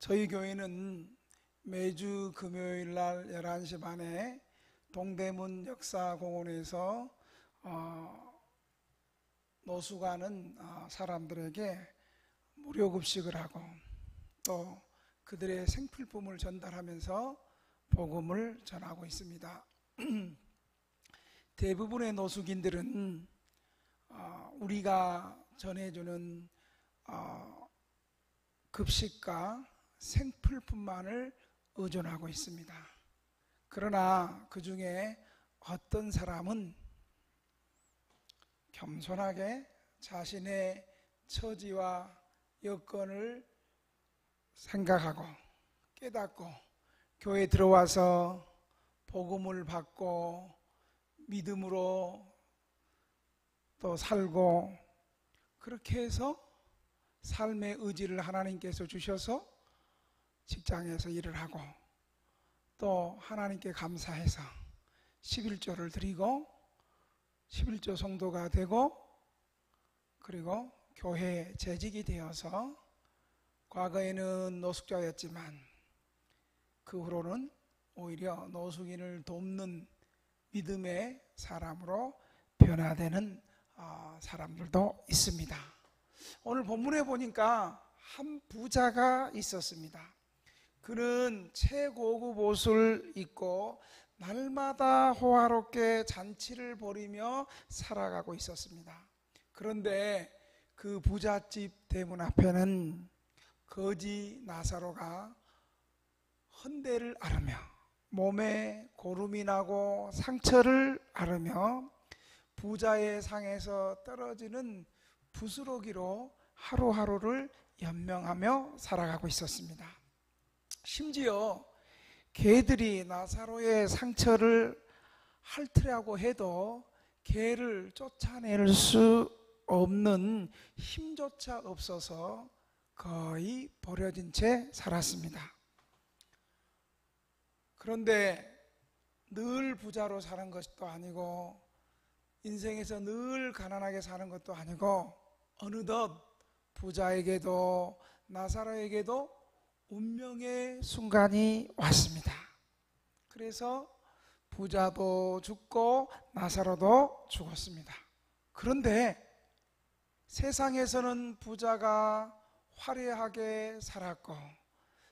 저희 교회는 매주 금요일 날 11시 반에 동대문 역사공원에서 노숙하는 사람들에게 무료 급식을 하고 또 그들의 생필품을 전달하면서 복음을 전하고 있습니다. 대부분의 노숙인들은 우리가 전해주는 급식과 생필품만을 의존하고 있습니다. 그러나 그 중에 어떤 사람은 겸손하게 자신의 처지와 여건을 생각하고 깨닫고 교회에 들어와서 복음을 받고 믿음으로 또 살고 그렇게 해서 삶의 의지를 하나님께서 주셔서 직장에서 일을 하고 또 하나님께 감사해서 11조를 드리고 11조 성도가 되고 그리고 교회 재직이 되어서 과거에는 노숙자였지만 그 후로는 오히려 노숙인을 돕는 믿음의 사람으로 변화되는 사람들도 있습니다. 오늘 본문에 보니까 한 부자가 있었습니다. 그는 최고급 옷을 입고 날마다 호화롭게 잔치를 벌이며 살아가고 있었습니다. 그런데 그 부잣집 대문 앞에는 거지 나사로가 헌대를 앓으며 몸에 고름이 나고 상처를 앓으며 부자의 상에서 떨어지는 부스러기로 하루하루를 연명하며 살아가고 있었습니다. 심지어 개들이 나사로의 상처를 핥으려고 해도 개를 쫓아낼 수 없는 힘조차 없어서 거의 버려진 채 살았습니다. 그런데 늘 부자로 사는 것도 아니고 인생에서 늘 가난하게 사는 것도 아니고 어느덧 부자에게도 나사로에게도 운명의 순간이 왔습니다. 그래서 부자도 죽고 나사로도 죽었습니다. 그런데 세상에서는 부자가 화려하게 살았고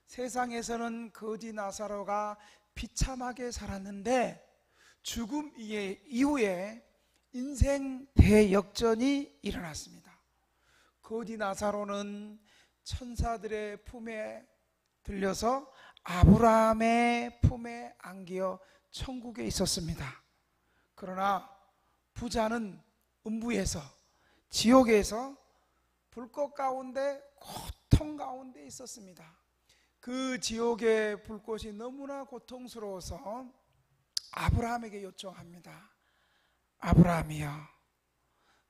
세상에서는 거지 나사로가 비참하게 살았는데 죽음 이후에 인생 대역전이 일어났습니다. 거지 나사로는 천사들의 품에 들려서 아브라함의 품에 안겨 천국에 있었습니다. 그러나 부자는 음부에서 지옥에서 불꽃 가운데 고통 가운데 있었습니다. 그 지옥의 불꽃이 너무나 고통스러워서 아브라함에게 요청합니다. 아브라함이여,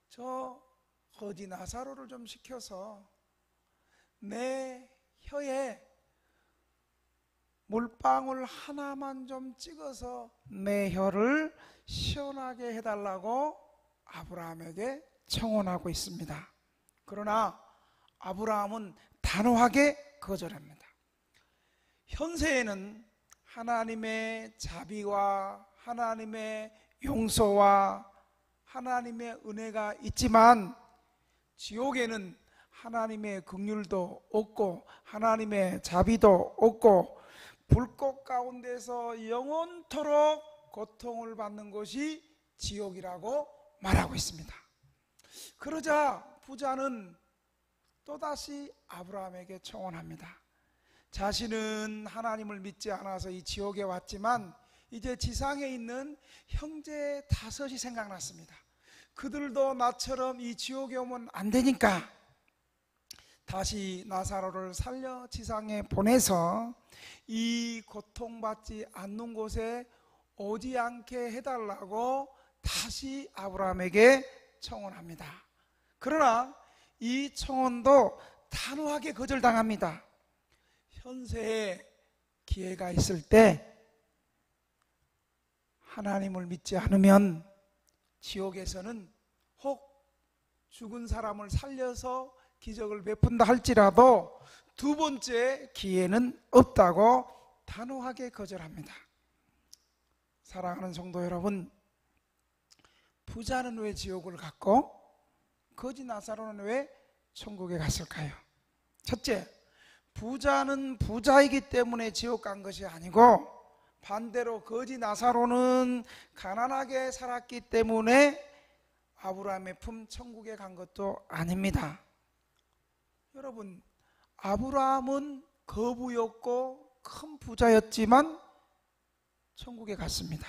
저 거지 나사로를 좀 시켜서 내 혀에 물방울 하나만 좀 찍어서 내 혀를 시원하게 해달라고 아브라함에게 청혼하고 있습니다. 그러나 아브라함은 단호하게 거절합니다. 현세에는 하나님의 자비와 하나님의 용서와 하나님의 은혜가 있지만 지옥에는 하나님의 긍휼도 없고 하나님의 자비도 없고 불꽃 가운데서 영원토록 고통을 받는 것이 지옥이라고 말하고 있습니다. 그러자 부자는 또다시 아브라함에게 청혼합니다. 자신은 하나님을 믿지 않아서 이 지옥에 왔지만 이제 지상에 있는 형제 5이 생각났습니다. 그들도 나처럼 이 지옥에 오면 안 되니까 다시 나사로를 살려 지상에 보내서 이 고통받지 않는 곳에 오지 않게 해달라고 다시 아브라함에게 청혼합니다. 그러나 이 청혼도 단호하게 거절당합니다. 현세에 기회가 있을 때 하나님을 믿지 않으면 지옥에서는 혹 죽은 사람을 살려서 기적을 베푼다 할지라도 두 번째, 기회는 없다고 단호하게 거절합니다. 사랑하는 성도 여러분, 부자는 왜 지옥을 갔고 거지 나사로는 왜 천국에 갔을까요? 첫째, 부자는 부자이기 때문에 지옥 간 것이 아니고 반대로 거지 나사로는 가난하게 살았기 때문에 아브라함의 품 천국에 간 것도 아닙니다. 여러분, 아브라함은 거부였고 큰 부자였지만 천국에 갔습니다.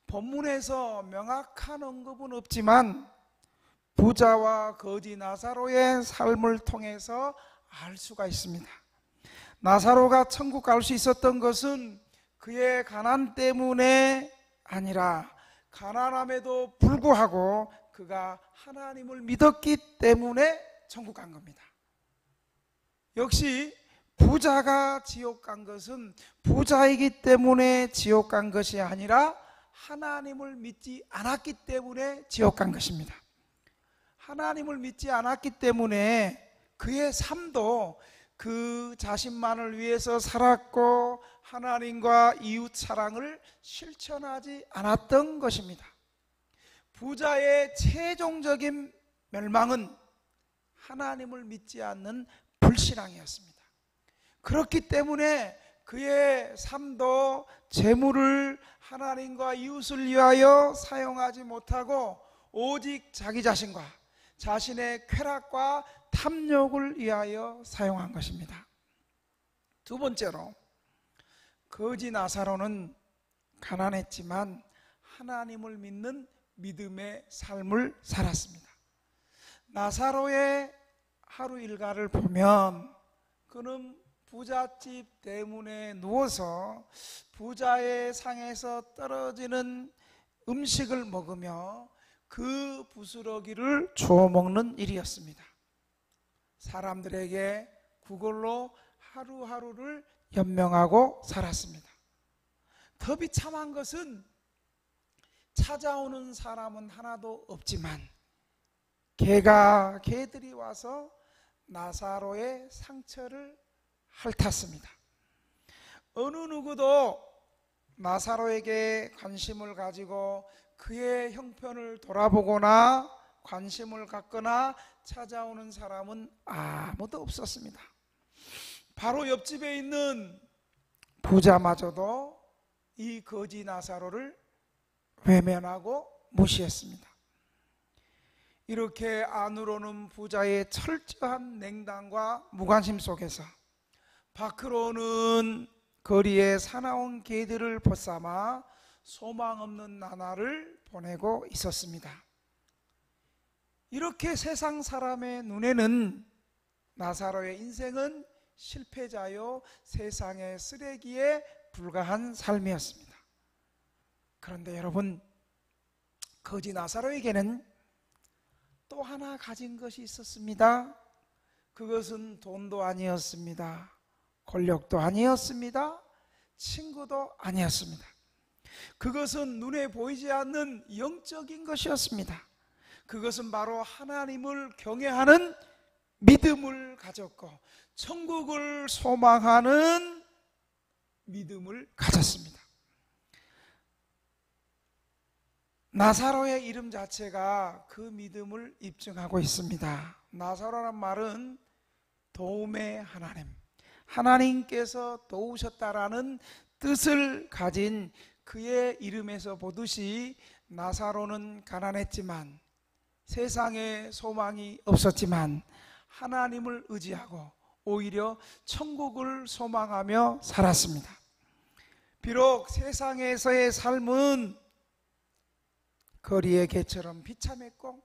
본문에서 명확한 언급은 없지만 부자와 거지 나사로의 삶을 통해서 알 수가 있습니다. 나사로가 천국 갈 수 있었던 것은 그의 가난 때문에 아니라 가난함에도 불구하고 그가 하나님을 믿었기 때문에 천국 간 겁니다. 역시 부자가 지옥 간 것은 부자이기 때문에 지옥 간 것이 아니라 하나님을 믿지 않았기 때문에 지옥 간 것입니다. 하나님을 믿지 않았기 때문에 그의 삶도 그 자신만을 위해서 살았고 하나님과 이웃 사랑을 실천하지 않았던 것입니다. 부자의 최종적인 멸망은 하나님을 믿지 않는 불신앙이었습니다. 그렇기 때문에 그의 삶도 재물을 하나님과 이웃을 위하여 사용하지 못하고 오직 자기 자신과 자신의 쾌락과 탐욕을 위하여 사용한 것입니다. 두 번째로, 거지 나사로는 가난했지만 하나님을 믿는 믿음의 삶을 살았습니다. 나사로의 하루 일과를 보면 그는 부잣집 대문에 누워서 부자의 상에서 떨어지는 음식을 먹으며 그 부스러기를 주워 먹는 일이었습니다. 사람들에게 그걸로 하루하루를 연명하고 살았습니다. 더 비참한 것은 찾아오는 사람은 하나도 없지만 개들이 와서 나사로의 상처를 핥았습니다. 어느 누구도 나사로에게 관심을 가지고 그의 형편을 돌아보거나 관심을 갖거나 찾아오는 사람은 아무도 없었습니다. 바로 옆집에 있는 부자마저도 이 거지 나사로를 외면하고 무시했습니다. 이렇게 안으로는 부자의 철저한 냉담과 무관심 속에서 밖으로는 거리에 사나운 개들을 벗삼아 소망 없는 나날을 보내고 있었습니다. 이렇게 세상 사람의 눈에는 나사로의 인생은 실패자요 세상의 쓰레기에 불과한 삶이었습니다. 그런데 여러분, 거지 나사로에게는 또 하나 가진 것이 있었습니다. 그것은 돈도 아니었습니다. 권력도 아니었습니다. 친구도 아니었습니다. 그것은 눈에 보이지 않는 영적인 것이었습니다. 그것은 바로 하나님을 경외하는 믿음을 가졌고 천국을 소망하는 믿음을 가졌습니다. 나사로의 이름 자체가 그 믿음을 입증하고 있습니다. 나사로란 말은 도움의 하나님, 하나님께서 도우셨다라는 뜻을 가진 그의 이름에서 보듯이 나사로는 가난했지만 세상에 소망이 없었지만 하나님을 의지하고 오히려 천국을 소망하며 살았습니다. 비록 세상에서의 삶은 거리의 개처럼 비참했고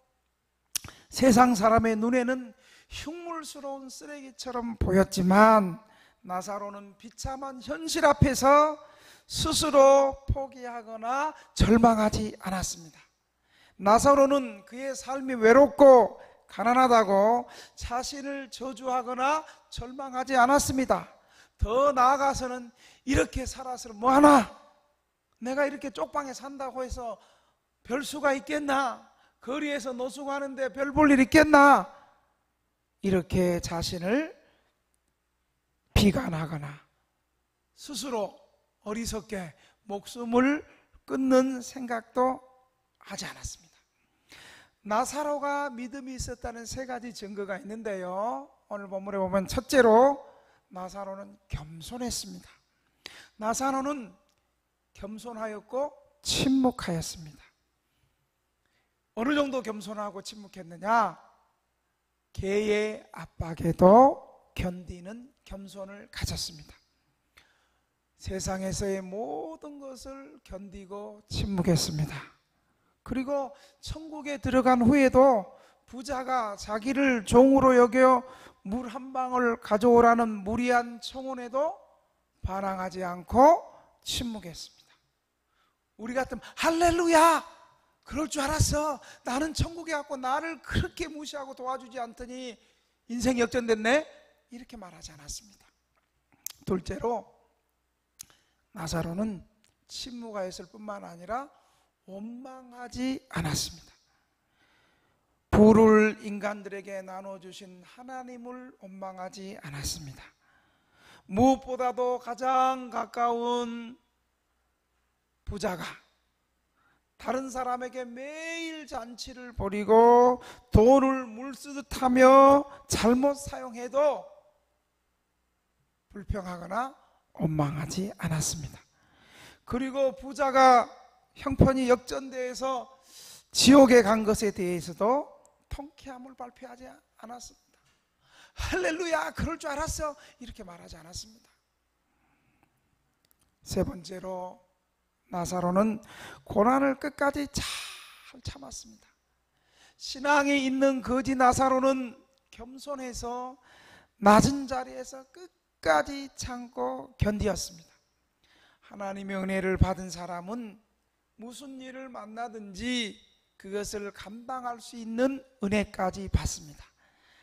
세상 사람의 눈에는 흉물스러운 쓰레기처럼 보였지만 나사로는 비참한 현실 앞에서 스스로 포기하거나 절망하지 않았습니다. 나사로는 그의 삶이 외롭고 가난하다고 자신을 저주하거나 절망하지 않았습니다. 더 나아가서는 이렇게 살아서 뭐하나? 내가 이렇게 쪽방에 산다고 해서 별 수가 있겠나? 거리에서 노숙하는데 별 볼 일 있겠나? 이렇게 자신을 비관하거나 스스로 어리석게 목숨을 끊는 생각도 하지 않았습니다. 나사로가 믿음이 있었다는 세 가지 증거가 있는데요, 오늘 본문에 보면 첫째로 나사로는 겸손했습니다. 나사로는 겸손하였고 침묵하였습니다. 어느 정도 겸손하고 침묵했느냐? 개의 압박에도 견디는 겸손을 가졌습니다. 세상에서의 모든 것을 견디고 침묵했습니다. 그리고 천국에 들어간 후에도 부자가 자기를 종으로 여겨 물 한 방울 가져오라는 무리한 청혼에도 반항하지 않고 침묵했습니다. 우리 같으면 할렐루야, 그럴 줄 알았어, 나는 천국에 갔고 나를 그렇게 무시하고 도와주지 않더니 인생이 역전됐네, 이렇게 말하지 않았습니다. 둘째로 나사로는 침묵하였을 뿐만 아니라 원망하지 않았습니다. 부를 인간들에게 나눠주신 하나님을 원망하지 않았습니다. 무엇보다도 가장 가까운 부자가 다른 사람에게 매일 잔치를 벌이고 돈을 물쓰듯 하며 잘못 사용해도 불평하거나 원망하지 않았습니다. 그리고 부자가 형편이 역전돼서 지옥에 간 것에 대해서도 통쾌함을 발표하지 않았습니다. 할렐루야, 그럴 줄 알았어, 이렇게 말하지 않았습니다. 세 번째로 나사로는 고난을 끝까지 잘 참았습니다. 신앙이 있는 거지 나사로는 겸손해서 낮은 자리에서 끝까지 참고 견디었습니다. 하나님의 은혜를 받은 사람은 무슨 일을 만나든지 그것을 감당할 수 있는 은혜까지 받습니다.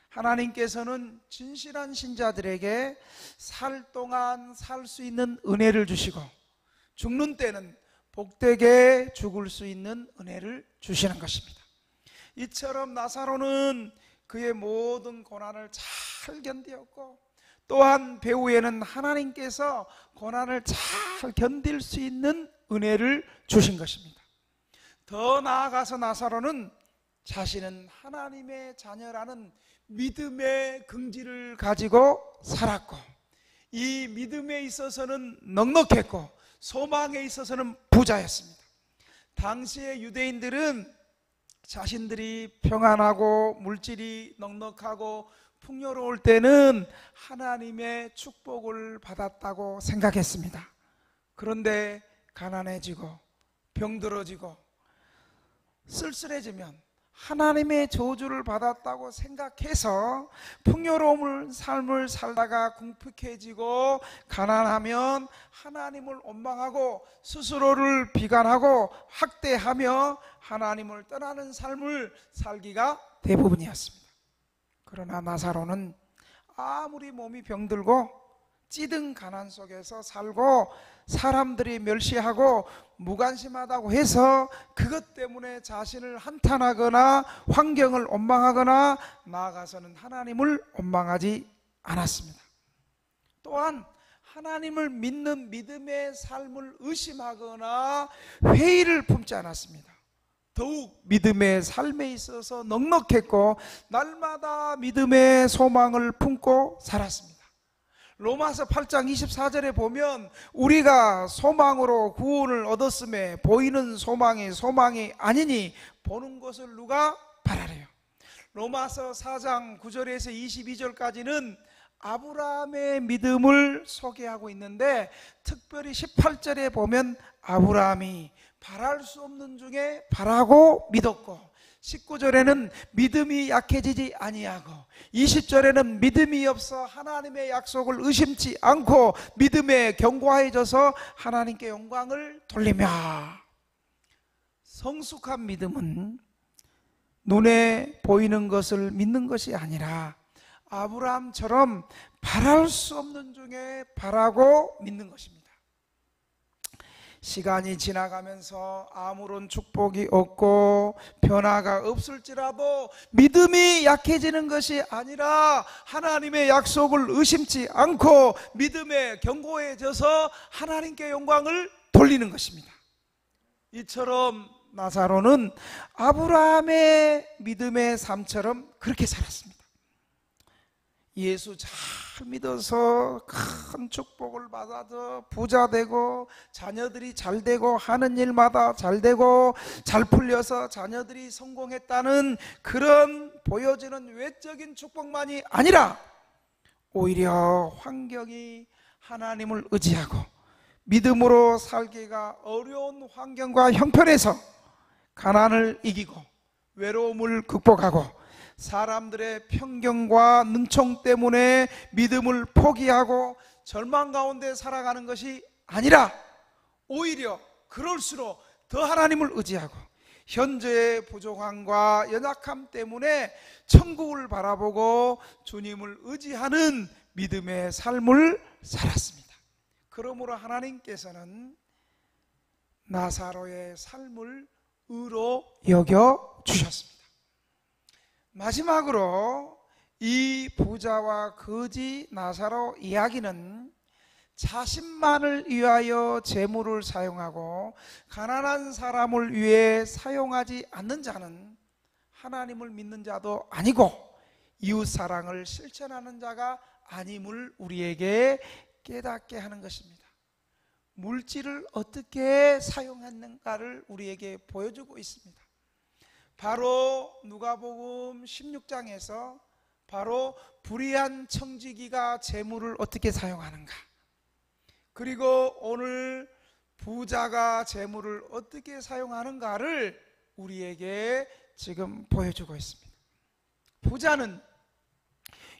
하나님께서는 진실한 신자들에게 살 동안 살 수 있는 은혜를 주시고 죽는 때는 복되게 죽을 수 있는 은혜를 주시는 것입니다. 이처럼 나사로는 그의 모든 고난을 잘 견디었고 또한 배후에는 하나님께서 고난을 잘 견딜 수 있는 은혜를 주신 것입니다. 더 나아가서 나사로는 자신은 하나님의 자녀라는 믿음의 긍지를 가지고 살았고 이 믿음에 있어서는 넉넉했고 소망에 있어서는 부자였습니다. 당시의 유대인들은 자신들이 평안하고 물질이 넉넉하고 풍요로울 때는 하나님의 축복을 받았다고 생각했습니다. 그런데 가난해지고 병들어지고 쓸쓸해지면 하나님의 저주를 받았다고 생각해서 풍요로운 삶을 살다가 궁핍해지고 가난하면 하나님을 원망하고 스스로를 비관하고 학대하며 하나님을 떠나는 삶을 살기가 대부분이었습니다. 그러나 나사로는 아무리 몸이 병들고 찌든 가난 속에서 살고 사람들이 멸시하고 무관심하다고 해서 그것 때문에 자신을 한탄하거나 환경을 원망하거나 나아가서는 하나님을 원망하지 않았습니다. 또한 하나님을 믿는 믿음의 삶을 의심하거나 회의를 품지 않았습니다. 더욱 믿음의 삶에 있어서 넉넉했고 날마다 믿음의 소망을 품고 살았습니다. 로마서 8장 24절에 보면 우리가 소망으로 구원을 얻었음에 보이는 소망이 소망이 아니니 보는 것을 누가 바라래요. 로마서 4장 9절에서 22절까지는 아브라함의 믿음을 소개하고 있는데 특별히 18절에 보면 아브라함이 바랄 수 없는 중에 바라고 믿었고 19절에는 믿음이 약해지지 아니하고 20절에는 믿음이 없어 하나님의 약속을 의심치 않고 믿음에 견고해져서 하나님께 영광을 돌리며 성숙한 믿음은 눈에 보이는 것을 믿는 것이 아니라 아브라함처럼 바랄 수 없는 중에 바라고 믿는 것입니다. 시간이 지나가면서 아무런 축복이 없고 변화가 없을지라도 믿음이 약해지는 것이 아니라 하나님의 약속을 의심치 않고 믿음에 견고해져서 하나님께 영광을 돌리는 것입니다. 이처럼 나사로는 아브라함의 믿음의 삶처럼 그렇게 살았습니다. 예수 잘 믿어서 큰 축복을 받아서 부자 되고 자녀들이 잘 되고 하는 일마다 잘 되고 잘 풀려서 자녀들이 성공했다는 그런 보여지는 외적인 축복만이 아니라 오히려 환경이 하나님을 의지하고 믿음으로 살기가 어려운 환경과 형편에서 가난을 이기고 외로움을 극복하고 사람들의 편견과 능청 때문에 믿음을 포기하고 절망 가운데 살아가는 것이 아니라 오히려 그럴수록 더 하나님을 의지하고 현재의 부족함과 연약함 때문에 천국을 바라보고 주님을 의지하는 믿음의 삶을 살았습니다. 그러므로 하나님께서는 나사로의 삶을 의로 여겨 주셨습니다. 마지막으로 이 부자와 거지 나사로 이야기는 자신만을 위하여 재물을 사용하고 가난한 사람을 위해 사용하지 않는 자는 하나님을 믿는 자도 아니고 이웃사랑을 실천하는 자가 아님을 우리에게 깨닫게 하는 것입니다. 물질을 어떻게 사용했는가를 우리에게 보여주고 있습니다. 바로 누가복음 16장에서 바로 불의한 청지기가 재물을 어떻게 사용하는가, 그리고 오늘 부자가 재물을 어떻게 사용하는가를 우리에게 지금 보여주고 있습니다. 부자는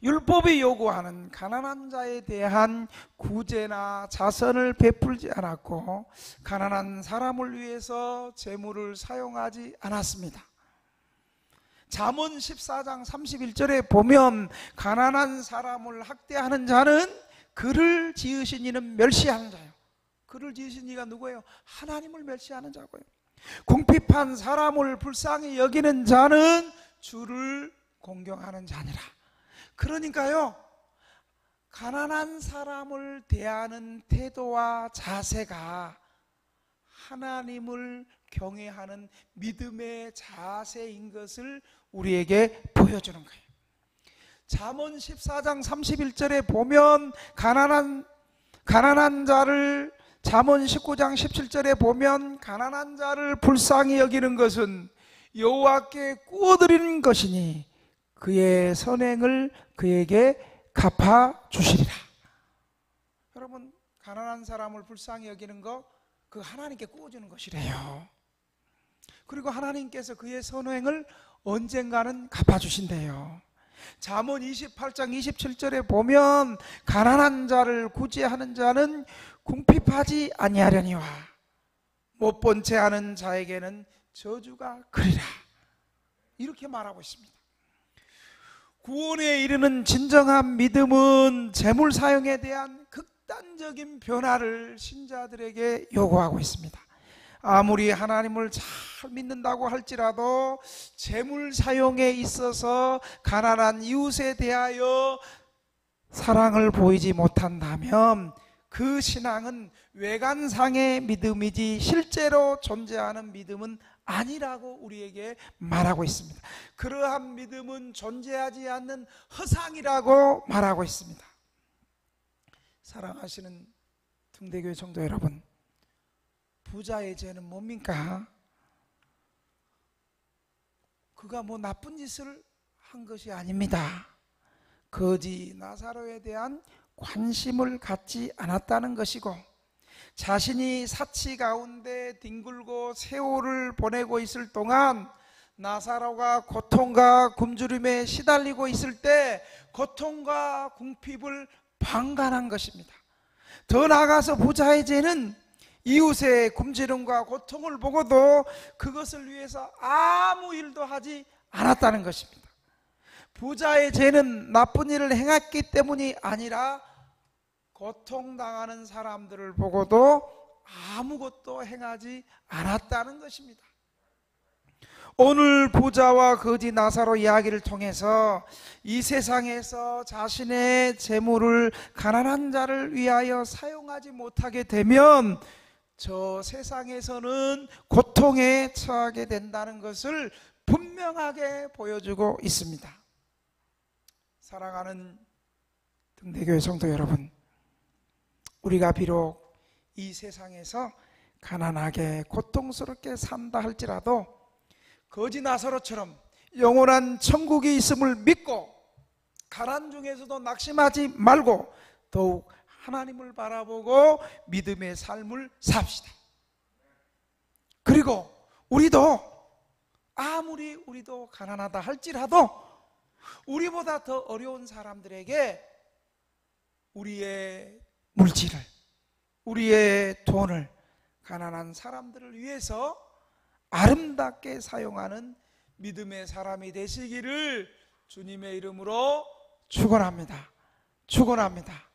율법이 요구하는 가난한 자에 대한 구제나 자선을 베풀지 않았고 가난한 사람을 위해서 재물을 사용하지 않았습니다. 잠언 14장 31절에 보면 가난한 사람을 학대하는 자는 그를 지으신 이는 멸시하는 자요. 그를 지으신 이가 누구예요? 하나님을 멸시하는 자고요. 궁핍한 사람을 불쌍히 여기는 자는 주를 공경하는 자니라. 그러니까요, 가난한 사람을 대하는 태도와 자세가 하나님을 경외하는 믿음의 자세인 것을 우리에게 보여주는 거예요. 잠언 14장 31절에 보면 가난한 자를, 잠언 19장 17절에 보면 가난한 자를 불쌍히 여기는 것은 여호와께 구워드리는 것이니 그의 선행을 그에게 갚아주시리라. 여러분, 가난한 사람을 불쌍히 여기는 거, 그 하나님께 구워주는 것이래요. 그리고 하나님께서 그의 선행을 언젠가는 갚아주신대요. 잠언 28장 27절에 보면 가난한 자를 구제하는 자는 궁핍하지 아니하려니와 못 본 채 하는 자에게는 저주가 그리라. 이렇게 말하고 있습니다. 구원에 이르는 진정한 믿음은 재물 사용에 대한 극단적인 변화를 신자들에게 요구하고 있습니다. 아무리 하나님을 잘 믿는다고 할지라도 재물 사용에 있어서 가난한 이웃에 대하여 사랑을 보이지 못한다면 그 신앙은 외관상의 믿음이지 실제로 존재하는 믿음은 아니라고 우리에게 말하고 있습니다. 그러한 믿음은 존재하지 않는 허상이라고 말하고 있습니다. 사랑하시는 등대교회 성도 여러분, 부자의 죄는 뭡니까? 그가 뭐 나쁜 짓을 한 것이 아닙니다. 거지 나사로에 대한 관심을 갖지 않았다는 것이고, 자신이 사치 가운데 뒹굴고 세월을 보내고 있을 동안 나사로가 고통과 굶주림에 시달리고 있을 때 고통과 궁핍을 방관한 것입니다. 더 나아가서 부자의 죄는 이웃의 굶주림과 고통을 보고도 그것을 위해서 아무 일도 하지 않았다는 것입니다. 부자의 죄는 나쁜 일을 행했기 때문이 아니라 고통당하는 사람들을 보고도 아무것도 행하지 않았다는 것입니다. 오늘 부자와 거지 나사로 이야기를 통해서 이 세상에서 자신의 재물을 가난한 자를 위하여 사용하지 못하게 되면 저 세상에서는 고통에 처하게 된다는 것을 분명하게 보여주고 있습니다. 사랑하는 등대교회 성도 여러분, 우리가 비록 이 세상에서 가난하게 고통스럽게 산다 할지라도 거지 나사로처럼 영원한 천국이 있음을 믿고 가난 중에서도 낙심하지 말고 더욱 하나님을 바라보고 믿음의 삶을 삽시다. 그리고 아무리 우리도 가난하다 할지라도 우리보다 더 어려운 사람들에게 우리의 물질을, 우리의 돈을 가난한 사람들을 위해서 아름답게 사용하는 믿음의 사람이 되시기를 주님의 이름으로 축원합니다. 축원합니다.